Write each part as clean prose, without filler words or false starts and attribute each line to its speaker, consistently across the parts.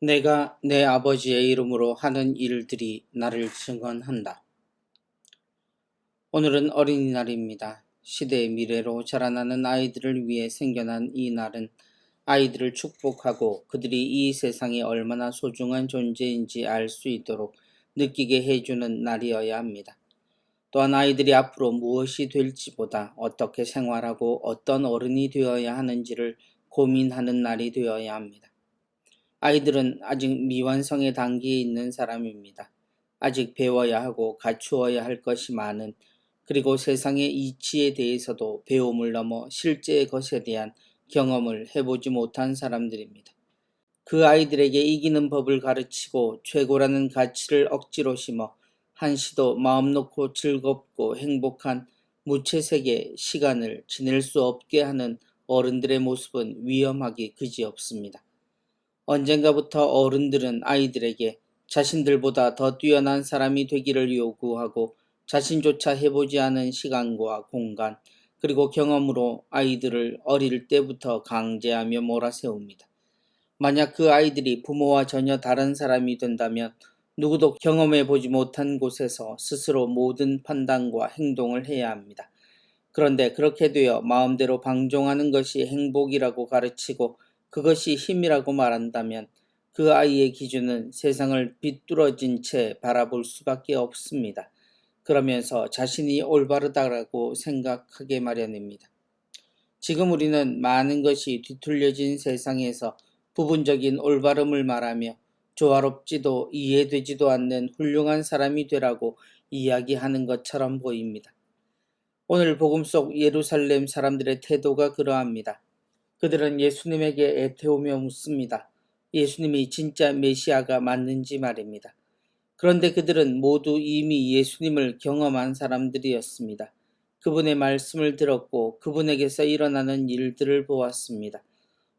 Speaker 1: 내가 내 아버지의 이름으로 하는 일들이 나를 증언한다. 오늘은 어린이날입니다. 시대의 미래로 자라나는 아이들을 위해 생겨난 이 날은 아이들을 축복하고 그들이 이 세상에 얼마나 소중한 존재인지 알 수 있도록 느끼게 해주는 날이어야 합니다. 또한 아이들이 앞으로 무엇이 될지보다 어떻게 생활하고 어떤 어른이 되어야 하는지를 고민하는 날이 되어야 합니다. 아이들은 아직 미완성의 단계에 있는 사람입니다. 아직 배워야 하고 갖추어야 할 것이 많은, 그리고 세상의 이치에 대해서도 배움을 넘어 실제의 것에 대한 경험을 해보지 못한 사람들입니다. 그 아이들에게 이기는 법을 가르치고 최고라는 가치를 억지로 심어 한시도 마음 놓고 즐겁고 행복한 무채색의 시간을 지낼 수 없게 하는 어른들의 모습은 위험하기 그지없습니다. 언젠가부터 어른들은 아이들에게 자신들보다 더 뛰어난 사람이 되기를 요구하고 자신조차 해보지 않은 시간과 공간, 그리고 경험으로 아이들을 어릴 때부터 강제하며 몰아세웁니다. 만약 그 아이들이 부모와 전혀 다른 사람이 된다면 누구도 경험해보지 못한 곳에서 스스로 모든 판단과 행동을 해야 합니다. 그런데 그렇게 되어 마음대로 방종하는 것이 행복이라고 가르치고 그것이 힘이라고 말한다면 그 아이의 기준은 세상을 비뚤어진 채 바라볼 수밖에 없습니다. 그러면서 자신이 올바르다라고 생각하게 마련입니다. 지금 우리는 많은 것이 뒤틀려진 세상에서 부분적인 올바름을 말하며 조화롭지도 이해되지도 않는 훌륭한 사람이 되라고 이야기하는 것처럼 보입니다. 오늘 복음 속 예루살렘 사람들의 태도가 그러합니다. 그들은 예수님에게 애태우며 묻습니다. 예수님이 진짜 메시아가 맞는지 말입니다. 그런데 그들은 모두 이미 예수님을 경험한 사람들이었습니다. 그분의 말씀을 들었고 그분에게서 일어나는 일들을 보았습니다.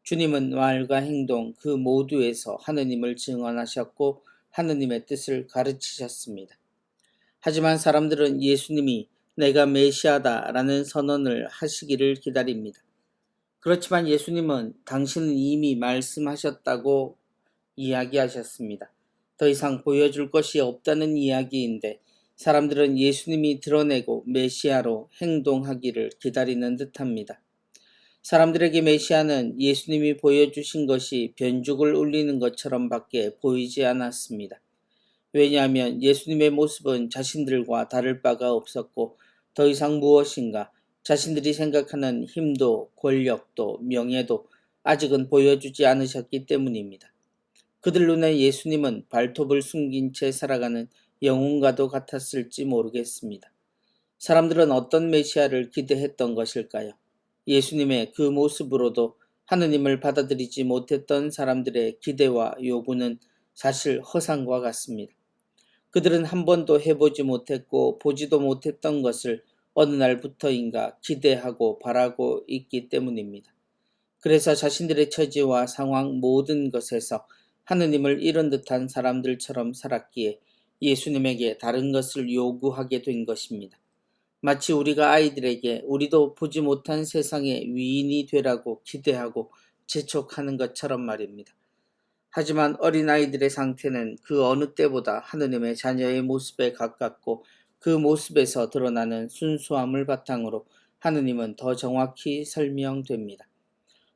Speaker 1: 주님은 말과 행동 그 모두에서 하느님을 증언하셨고 하느님의 뜻을 가르치셨습니다. 하지만 사람들은 예수님이 내가 메시아다라는 선언을 하시기를 기다립니다. 그렇지만 예수님은 당신은 이미 말씀하셨다고 이야기하셨습니다. 더 이상 보여줄 것이 없다는 이야기인데 사람들은 예수님이 드러내고 메시아로 행동하기를 기다리는 듯합니다. 사람들에게 메시아는 예수님이 보여주신 것이 변죽을 울리는 것처럼 밖에 보이지 않았습니다. 왜냐하면 예수님의 모습은 자신들과 다를 바가 없었고 더 이상 무엇인가 자신들이 생각하는 힘도 권력도 명예도 아직은 보여주지 않으셨기 때문입니다. 그들 눈에 예수님은 발톱을 숨긴 채 살아가는 영웅과도 같았을지 모르겠습니다. 사람들은 어떤 메시아를 기대했던 것일까요? 예수님의 그 모습으로도 하느님을 받아들이지 못했던 사람들의 기대와 요구는 사실 허상과 같습니다. 그들은 한 번도 해보지 못했고 보지도 못했던 것을 어느 날부터인가 기대하고 바라고 있기 때문입니다. 그래서 자신들의 처지와 상황 모든 것에서 하느님을 잃은 듯한 사람들처럼 살았기에 예수님에게 다른 것을 요구하게 된 것입니다. 마치 우리가 아이들에게 우리도 보지 못한 세상의 위인이 되라고 기대하고 재촉하는 것처럼 말입니다. 하지만 어린아이들의 상태는 그 어느 때보다 하느님의 자녀의 모습에 가깝고 그 모습에서 드러나는 순수함을 바탕으로 하느님은 더 정확히 설명됩니다.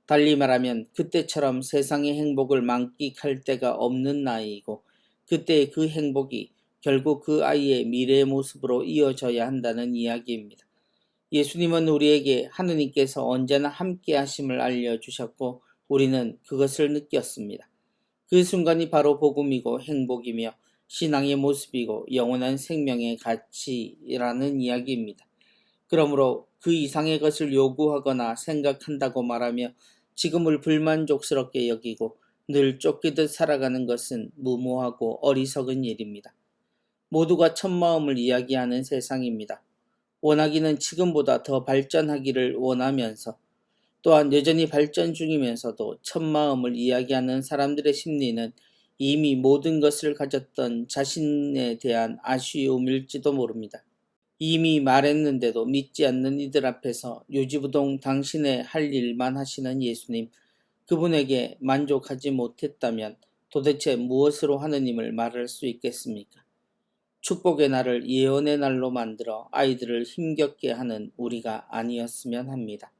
Speaker 1: 달리 말하면 그때처럼 세상의 행복을 만끽할 때가 없는 나이이고 그때의 그 행복이 결국 그 아이의 미래의 모습으로 이어져야 한다는 이야기입니다. 예수님은 우리에게 하느님께서 언제나 함께 하심을 알려주셨고 우리는 그것을 느꼈습니다. 그 순간이 바로 복음이고 행복이며 신앙의 모습이고 영원한 생명의 가치라는 이야기입니다. 그러므로 그 이상의 것을 요구하거나 생각한다고 말하며 지금을 불만족스럽게 여기고 늘 쫓기듯 살아가는 것은 무모하고 어리석은 일입니다. 모두가 첫마음을 이야기하는 세상입니다. 원하기는 지금보다 더 발전하기를 원하면서 또한 여전히 발전 중이면서도 첫마음을 이야기하는 사람들의 심리는 이미 모든 것을 가졌던 자신에 대한 아쉬움일지도 모릅니다. 이미 말했는데도 믿지 않는 이들 앞에서 요지부동 당신의 할 일만 하시는 예수님, 그분에게 만족하지 못했다면 도대체 무엇으로 하느님을 말할 수 있겠습니까? 축복의 날을 예언의 날로 만들어 아이들을 힘겹게 하는 우리가 아니었으면 합니다.